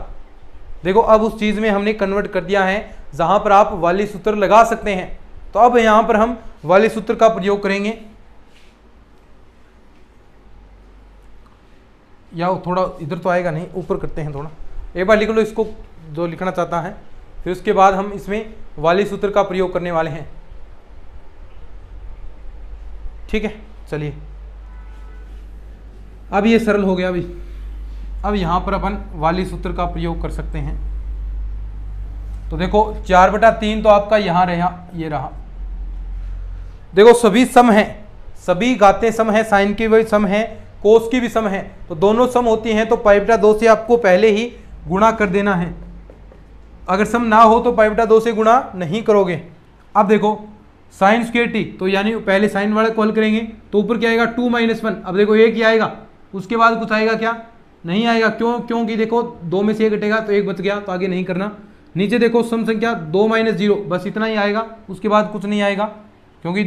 Speaker 1: देखो अब उस चीज में हमने कन्वर्ट कर दिया है जहां पर आप वाली सूत्र लगा सकते हैं, तो अब यहां पर हम वाली सूत्र का प्रयोग करेंगे। या थोड़ा इधर तो आएगा नहीं, ऊपर करते हैं थोड़ा, एक बार लिख लो इसको जो लिखना चाहता है, फिर उसके बाद हम इसमें वाली सूत्र का प्रयोग करने वाले हैं। ठीक है, चलिए अब ये सरल हो गया। अभी अब यहां पर अपन वाली सूत्र का प्रयोग कर सकते हैं। तो देखो 4/3 तो आपका यहां रहा, ये रहा। देखो सभी सम है, सभी घातें सम है, साइन की भी सम है, कोस की भी सम है, तो दोनों सम होती हैं, तो π/2 से आपको पहले ही गुणा कर देना है। अगर सम ना हो तो π/2 से गुणा नहीं करोगे। अब देखो साइन स्क्वायर t, तो यानी पहले साइन वाला कॉल करेंगे, तो ऊपर क्या आएगा 2 - 1। अब देखो एक ही आएगा, उसके बाद कुछ आएगा क्या, नहीं आएगा। क्यों, क्योंकि देखो 2 में से 1 घटेगा तो 1 बच गया, तो आगे नहीं करना। नीचे देखो सम संख्या 2 - 0, बस इतना ही आएगा, उसके बाद कुछ नहीं आएगा, क्योंकि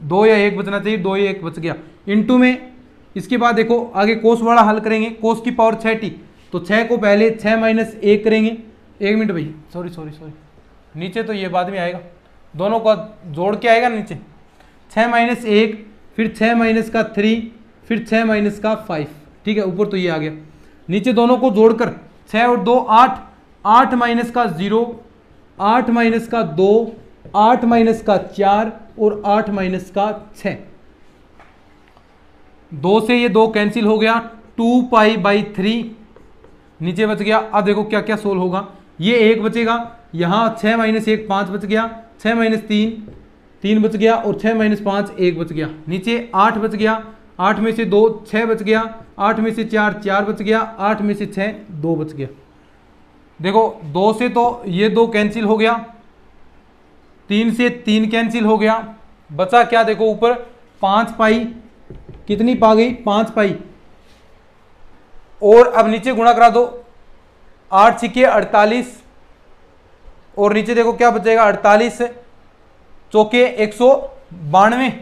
Speaker 1: 2 या 1 बचना चाहिए, 2 या 1 बच गया। इंटू में इसके बाद देखो आगे कोस वाला हल करेंगे, कोस की पावर 6t, तो 6 को पहले 6 - 1 करेंगे। 1 मिनट भाई, सॉरी, नीचे तो ये बाद में आएगा, दोनों को जोड़ के आएगा नीचे। 6 - 1, फिर 6 - का 3, फिर 6 - का 5। ठीक है, ऊपर तो ये आ गया, नीचे दोनों को जोड़कर 6 और 2 8, 8 - का 0, 8 - का 2, 8 - का 4 और 8 - का 6। 2 से ये 2 कैंसिल हो गया, 2π/3 नीचे बच गया। अब देखो क्या क्या सोल्व होगा, ये 1 बचेगा, यहाँ 6 - 1 5 बच गया, 6 - 3 3 बच गया, और 6 - 5 1 बच गया। नीचे 8 बच गया, 8 में से 2 6 बच गया, 8 में से 4 4 बच गया, 8 में से 6 2 बच गया। देखो 2 से तो ये 2 कैंसिल हो गया, 3 से 3 कैंसिल हो गया, बचा क्या देखो ऊपर 5π, कितनी पा गई 5π। और अब नीचे गुणा करा दो, 8 × 48, और नीचे देखो क्या बचेगा 48 चौके 192।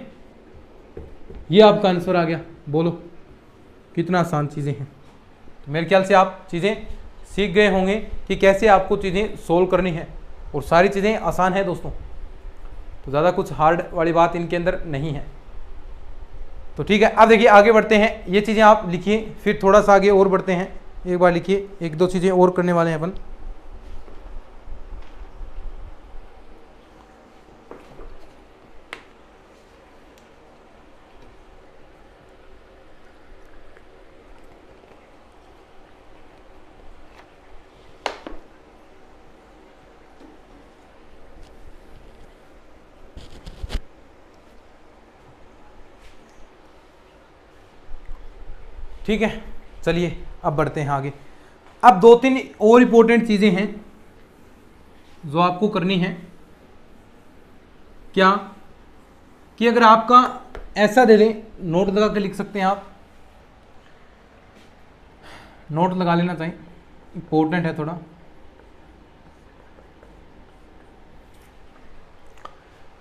Speaker 1: ये आपका आंसर आ गया। बोलो कितना आसान चीजें हैं। तो मेरे ख्याल से आप चीजें सीख गए होंगे कि कैसे आपको चीजें सोल्व करनी है, और सारी चीजें आसान है दोस्तों, तो ज़्यादा कुछ हार्ड वाली बात इनके अंदर नहीं है। तो ठीक है, अब देखिए आगे बढ़ते हैं। ये चीज़ें आप लिखिए, फिर थोड़ा सा आगे और बढ़ते हैं। एक बार लिखिए, 1-2 चीज़ें और करने वाले हैं अपन। ठीक है, चलिए अब बढ़ते हैं आगे। अब 2-3 और इम्पोर्टेंट चीज़ें हैं जो आपको करनी है। क्या कि अगर आपका ऐसा दे दें, नोट लगा के लिख सकते हैं आप, नोट लगा लेना चाहिए, इम्पोर्टेंट है थोड़ा।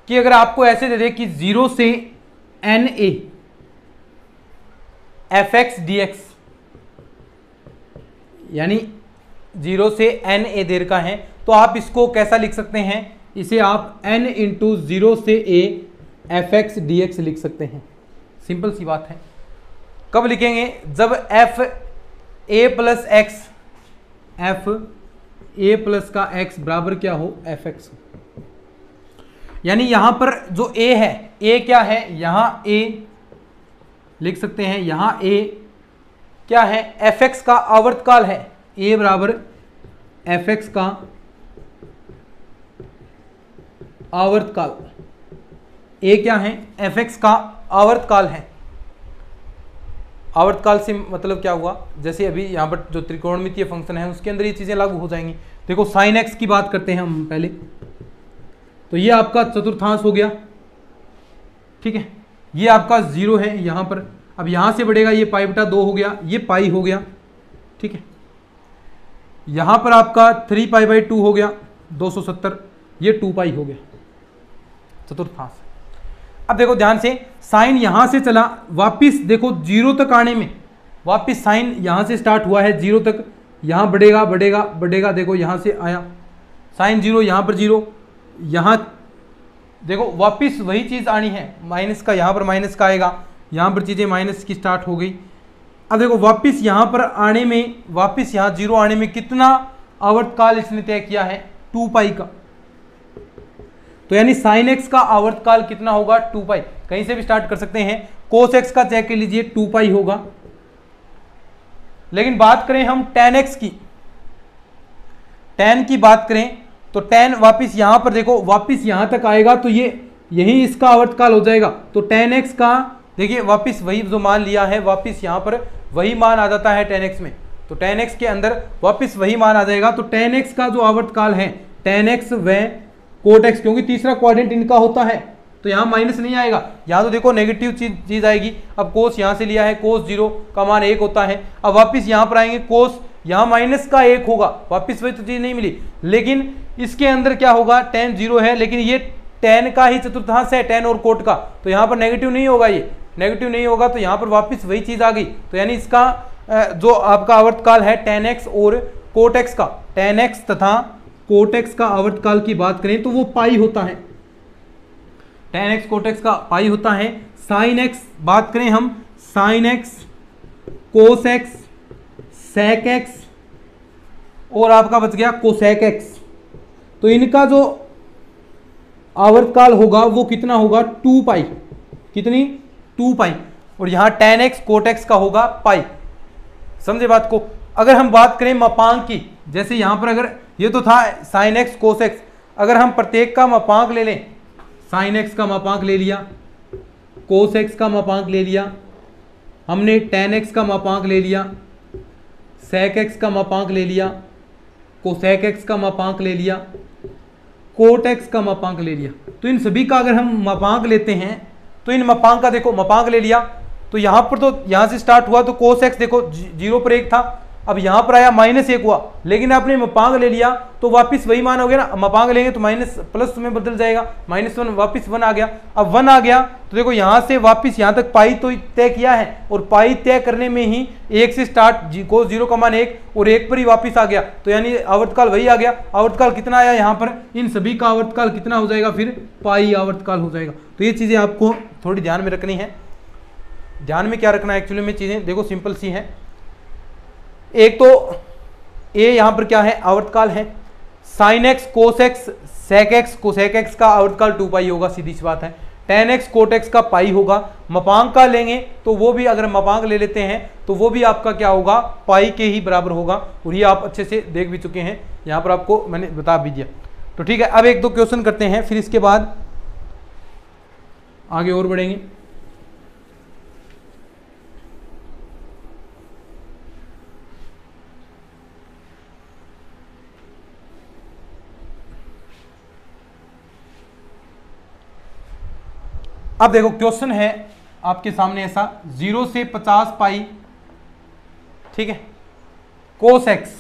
Speaker 1: कि अगर आपको ऐसे दे दे कि 0 से NA fx dx, यानी 0 से NA देर का है, तो आप इसको कैसा लिख सकते हैं, इसे आप n × 0 से a fx dx लिख सकते हैं। सिंपल सी बात है। कब लिखेंगे, जब f a + x, f A plus का एक्स बराबर क्या हो, एफ एक्स। यानी यहां पर जो ए है, ए क्या है, यहां ए लिख सकते हैं, यहां ए क्या है, एफ एक्स का आवर्तकाल है, ए बराबर एफ एक्स का आवर्तकाल। ए क्या है, एफ एक्स का आवर्तकाल है। आवर्तकाल से मतलब क्या हुआ, जैसे अभी यहाँ पर जो त्रिकोणमितीय फंक्शन है उसके अंदर ये चीज़ें लागू हो जाएंगी। देखो साइन एक्स की बात करते हैं हम पहले, तो ये आपका चतुर्थांश हो गया, ठीक है, ये आपका 0 है यहाँ पर। अब यहाँ से बढ़ेगा ये पाई बटा 2 हो गया, ये पाई हो गया, ठीक है। यहाँ पर आपका 3 पाई बाई 2 हो गया 270, ये 2 पाई हो गया चतुर्थांश। अब देखो ध्यान से, साइन यहां से चला वापिस, देखो 0 तक आने में वापिस साइन यहां से स्टार्ट हुआ है 0 तक, यहां बढ़ेगा बढ़ेगा बढ़ेगा, देखो यहां से आया साइन 0, यहां पर 0, यहां देखो वापिस वही चीज आनी है, माइनस का यहां पर माइनस का आएगा, यहां पर चीजें माइनस की स्टार्ट हो गई। अब देखो वापिस यहां पर आने में, वापिस यहां 0 आने में कितना आवर्तकाल इसने तय किया है, 2 पाई का। तो यानी साइन एक्स का आवर्तकाल कितना होगा, 2 पाई। कहीं से भी स्टार्ट कर सकते हैं, कोस एक्स का चेक कर लीजिए 2 पाई होगा। लेकिन बात करें हम tan एक्स की, tan की बात करें तो tan वापिस यहां पर देखो वापिस यहां तक आएगा, तो ये यही इसका आवर्तकाल हो जाएगा। तो tan एक्स का देखिए वापिस वही जो मान लिया है, वापिस यहां पर वही मान आ जाता है tan एक्स में, तो tan एक्स के अंदर वापिस वही मान आ जाएगा। तो tan एक्स का जो आवर्तकाल है, tan एक्स व कोट एक्स, क्योंकि तीसरा क्वाड्रेंट इनका होता है तो यहाँ माइनस नहीं आएगा, यहाँ तो देखो नेगेटिव चीज आएगी। अब कोस यहाँ से लिया है, कोस 0 का मान 1 होता है। अब वापिस यहाँ पर आएंगे, कोस यहाँ माइनस का 1 होगा, वापिस वही तो चीज नहीं मिली। लेकिन इसके अंदर क्या होगा, tan 0 है, लेकिन ये tan का ही चतुर्थांश है, tan और कोट का, तो यहाँ पर नेगेटिव नहीं होगा, ये नेगेटिव नहीं होगा, तो यहाँ पर वापिस वही चीज आ गई। तो यानी इसका जो आपका आवर्तकाल है tan एक्स और कोट एक्स का, tan एक्स तथा कोट एक्स का आवर्तकाल की बात करें तो वो पाई होता है, tan एक्स कोट एक्स का पाई होता है। साइन एक्स बात करें हम, sine x, cos x, sec x और आपका बच गया कोसेक एक्स, तो इनका जो आवर्तकाल होगा वो कितना होगा, 2 पाई। कितनी, 2 पाई। और यहां tan एक्स कोट एक्स का होगा पाई। समझे बात को। अगर हम बात करें मापांक की, जैसे यहां पर अगर ये तो था साइन एक्स कोस एक्स, अगर हम प्रत्येक का मापांक ले लें, साइन एक्स का मापांक ले लिया, कोस एक्स का मापांक ले लिया, हमने tan एक्स का मापांक ले लिया, सेक एक्स का मापांक ले लिया, कोसेक एक्स का मापांक ले लिया, कोट एक्स का मापांक ले लिया, तो इन सभी का अगर हम मापांक लेते हैं तो इन मापांक का देखो मापांक ले लिया, तो यहां पर तो यहां से स्टार्ट हुआ तो कोस एक्स देखो 0 पर 1 था, अब यहां पर आया -1 हुआ, लेकिन आपने मापांक ले लिया तो वापिस वही मान हो गया ना। मापांक लेंगे तो माइनस प्लस में बदल जाएगा, -1 वापिस 1 आ गया। अब 1 आ गया तो देखो यहां से वापिस यहां तक पाई तो तय किया है, और पाई तय करने में ही 1 से स्टार्ट, कोस 0 का मान 1 और 1 पर ही वापिस आ गया, तो यानी आवर्तकाल वही आ गया। आवर्तकाल कितना आया यहाँ पर, इन सभी का आवर्तकाल कितना हो जाएगा, फिर पाई आवर्तकाल हो जाएगा। तो ये चीजें आपको थोड़ी ध्यान में रखनी है। ध्यान में क्या रखना है एक्चुअली में, चीजें देखो सिंपल सी है। एक तो ए यहां पर क्या है, आवर्तकाल है, sine x cos x sec x cosec x का आवर्तकाल 2 पाई होगा, सीधी सी बात है। tan एक्स कोट एक्स का पाई होगा। मापांक का लेंगे तो वो भी, अगर मापांक ले लेते हैं तो वो भी आपका क्या होगा, पाई के ही बराबर होगा, और ये आप अच्छे से देख भी चुके हैं, यहां पर आपको मैंने बता भी दिया। तो ठीक है, अब 1-2 क्वेश्चन करते हैं, फिर इसके बाद आगे और बढ़ेंगे। अब देखो क्वेश्चन है आपके सामने ऐसा, 0 से 50 पाई, ठीक है, कोस एक्स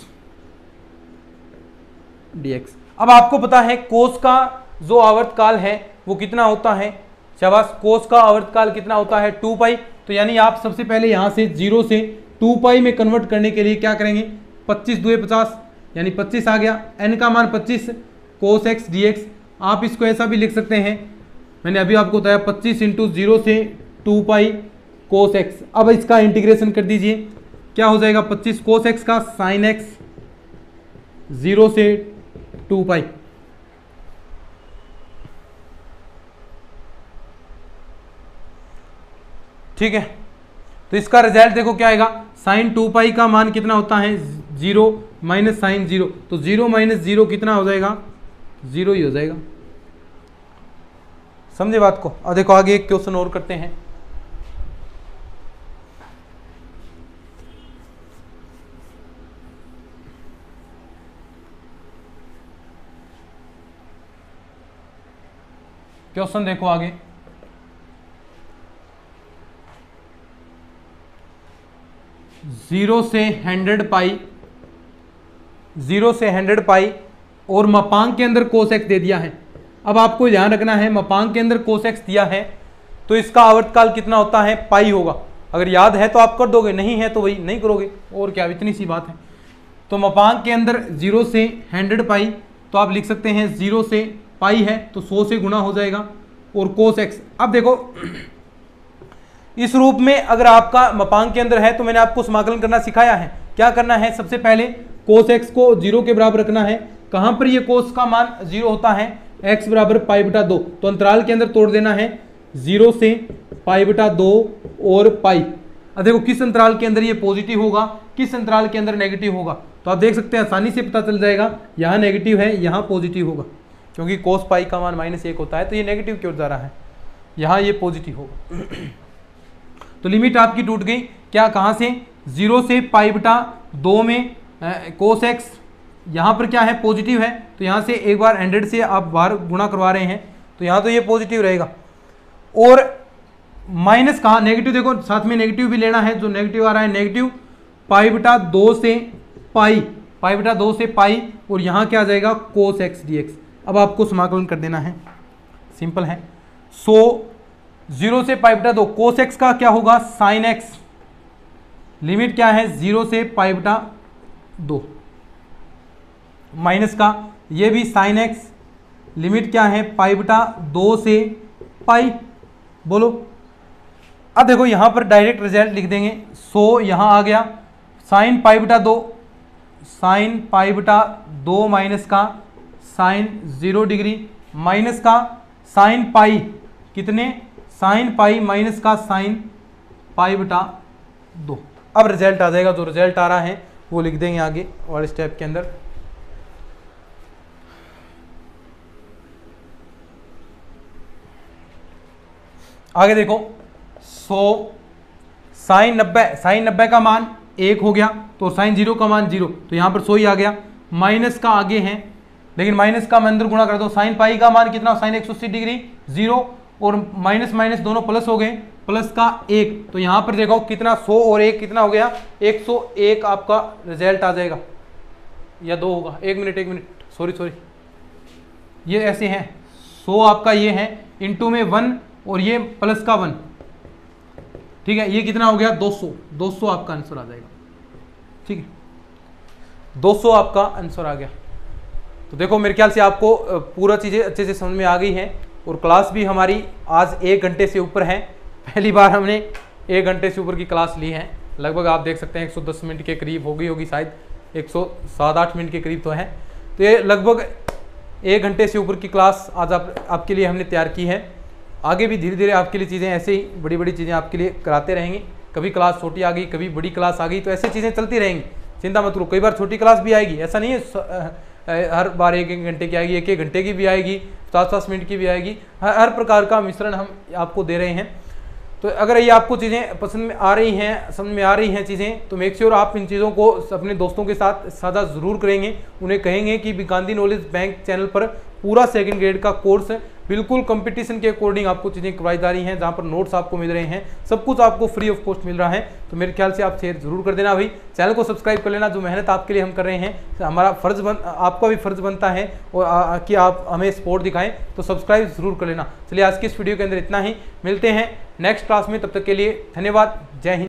Speaker 1: dx। अब आपको पता है कोस का जो आवर्तकाल है वो कितना होता है, शाबाश, कोस का आवर्तकाल कितना होता है, 2 पाई। तो यानी आप सबसे पहले यहां से 0 से 2 पाई में कन्वर्ट करने के लिए क्या करेंगे, 25 2 50, यानी 25 आ गया, n का मान 25 कोस एक्स dx। आप इसको ऐसा भी लिख सकते हैं, मैंने अभी आपको बताया 25 × 0 से 2 पाई कोस एक्स। अब इसका इंटीग्रेशन कर दीजिए, क्या हो जाएगा, 25 कोस एक्स का साइन एक्स 0 से 2 पाई। ठीक है, तो इसका रिजल्ट देखो क्या आएगा, साइन 2 पाई का मान कितना होता है 0 माइनस साइन 0, तो 0 माइनस 0 कितना हो जाएगा, 0 ही हो जाएगा। समझे बात को। अब देखो आगे एक क्वेश्चन और करते हैं। क्वेश्चन देखो आगे, जीरो से 100 पाई, 0 से 100 पाई और मापांक के अंदर कोस एक्स दे दिया है। अब आपको ध्यान रखना है, मापांक के अंदर कोस एक्स दिया है तो इसका आवर्तकाल कितना होता है, पाई होगा। अगर याद है तो आप कर दोगे, नहीं है तो वही नहीं करोगे, और क्या, इतनी सी बात है। तो मापांक के अंदर 0 से 100 पाई, तो आप लिख सकते हैं 0 से पाई है तो 100 से गुना हो जाएगा और कोस एक्स। अब देखो इस रूप में अगर आपका मापांक के अंदर है तो मैंने आपको समाकलन करना सिखाया है। क्या करना है, सबसे पहले कोस एक्स को 0 के बराबर रखना है। कहां पर ये कोस का मान 0 होता है, x बराबर पाई बटा 2, तो अंतराल के अंदर तोड़ देना है 0 से पाई बटा 2 और पाई। अब देखो किस अंतराल के अंदर ये पॉजिटिव होगा, किस अंतराल के अंदर नेगेटिव होगा, तो आप देख सकते हैं आसानी से पता चल जाएगा। यहाँ नेगेटिव है, यहाँ पॉजिटिव होगा, क्योंकि कोस पाई का मान -1 होता है, तो ये नेगेटिव क्यों जा रहा है, यहाँ ये पॉजिटिव होगा। तो लिमिट आपकी टूट गई, क्या, कहाँ से, 0 से पाई बटा 2 में कोस एक्स, यहाँ पर क्या है, पॉजिटिव है, तो यहाँ से एक बार 100 से आप बाहर गुणा करवा रहे हैं तो यहाँ तो ये पॉजिटिव रहेगा। और माइनस कहाँ, नेगेटिव, देखो साथ में नेगेटिव भी लेना है, जो नेगेटिव आ रहा है नेगेटिव पाई बटा 2 से पाई, पाई बटा 2 से पाई, और यहाँ क्या आ जाएगा, कोस एक्स डी एक्स। अब आपको समाकलन कर देना है, सिंपल है। 0 से पाई बटा 2, कोस एक्स का क्या होगा, साइन एक्स, लिमिट क्या है 0 से पाई बटा 2, माइनस का ये भी साइन एक्स, लिमिट क्या है पाई बटा 2 से पाई, बोलो। अब देखो यहां पर डायरेक्ट रिजल्ट लिख देंगे, 100 यहां आ गया, साइन पाई बटा 2, साइन पाई बटा 2 माइनस का साइन 0 डिग्री, माइनस का साइन पाई, कितने, साइन पाई माइनस का साइन पाई बटा 2। अब रिजल्ट आ जाएगा, जो रिजल्ट आ रहा है वो लिख देंगे आगे वाले स्टेप के अंदर। आगे देखो 100 साइन 90 का मान 1 हो गया, तो साइन 0 का मान 0, तो यहाँ पर 100 ही आ गया। माइनस का आगे है, लेकिन माइनस का मैं अंदर गुणा कर दो, साइन पाई का मान कितना, साइन 180 डिग्री 0, और माइनस माइनस दोनों प्लस हो गए, प्लस का 1, तो यहाँ पर देखो कितना, 100 और 1 कितना हो गया, 101 आपका रिजल्ट आ जाएगा, या 2 होगा, 1 मिनट, सॉरी, ये ऐसे हैं, 100 आपका ये है, इंटू में 1 और ये प्लस का 1, ठीक है, ये कितना हो गया, 200 आपका आंसर आ जाएगा। ठीक है, 200 आपका आंसर आ गया। तो देखो मेरे ख्याल से आपको पूरा चीज़ें अच्छे से समझ में आ गई हैं, और क्लास भी हमारी आज 1 घंटे से ऊपर है। पहली बार हमने 1 घंटे से ऊपर की क्लास ली है, लगभग आप देख सकते हैं 110 मिनट के करीब हो गई होगी, शायद 107-8 मिनट के करीब तो है। तो ये लगभग 1 घंटे से ऊपर की क्लास आज आपके लिए हमने तैयार की है। आगे भी धीरे धीरे आपके लिए चीज़ें ऐसे ही बड़ी बड़ी चीज़ें आपके लिए कराते रहेंगे। कभी क्लास छोटी आ गई, कभी बड़ी क्लास आ गई, तो ऐसी चीज़ें चलती रहेंगी, चिंता मत करो। कई बार छोटी क्लास भी आएगी, ऐसा नहीं है हर बार 1 घंटे की आएगी, 1 घंटे की भी आएगी, 50 मिनट की भी आएगी, हर प्रकार का मिश्रण हम आपको दे रहे हैं। तो अगर ये आपको चीज़ें पसंद में आ रही हैं, समझ में आ रही हैं चीज़ें, तो मेक श्योर आप इन चीज़ों को अपने दोस्तों के साथ साझा ज़रूर करेंगे। उन्हें कहेंगे कि गांधी नॉलेज बैंक चैनल पर पूरा 2nd ग्रेड का कोर्स बिल्कुल कंपटीशन के अकॉर्डिंग आपको चीज़ें करवाई जा रही हैं, जहाँ पर नोट्स आपको मिल रहे हैं, सब कुछ आपको फ्री ऑफ कॉस्ट मिल रहा है। तो मेरे ख्याल से आप शेयर जरूर कर देना भाई, चैनल को सब्सक्राइब कर लेना। जो मेहनत आपके लिए हम कर रहे हैं, हमारा आपका भी फर्ज बनता है और कि आप हमें सपोर्ट दिखाएं, तो सब्सक्राइब जरूर कर लेना। चलिए आज की इस वीडियो के अंदर इतना ही, मिलते हैं नेक्स्ट क्लास में, तब तक के लिए धन्यवाद, जय हिंद।